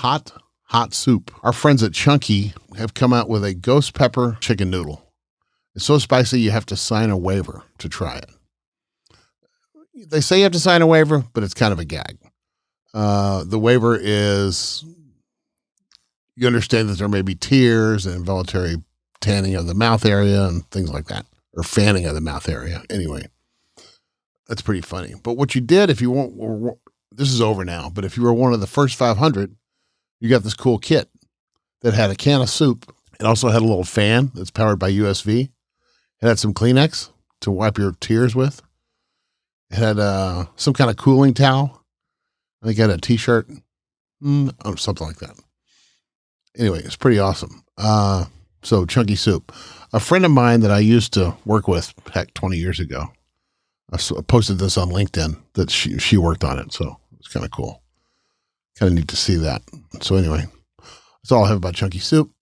hot soup. Our friends at Chunky have come out with a ghost pepper chicken noodle. It's so spicy you have to sign a waiver to try it. They say you have to sign a waiver, but it's kind of a gag. The waiver is, you understand that there may be tears and involuntary tanning of the mouth area and things like that, or fanning of the mouth area. Anyway, that's pretty funny. But what you did, if you want, this is over now, but if you were one of the first 500, you got this cool kit that had a can of soup. It also had a little fan that's powered by USB. It had some Kleenex to wipe your tears with. It had some kind of cooling towel. I think it had a t-shirt, something like that. Anyway, it's pretty awesome. So Chunky Soup. A friend of mine that I used to work with, heck, 20 years ago, I posted this on LinkedIn that she worked on it. So it's kind of cool. Kind of neat to see that. So anyway, that's all I have about Chunky Soup.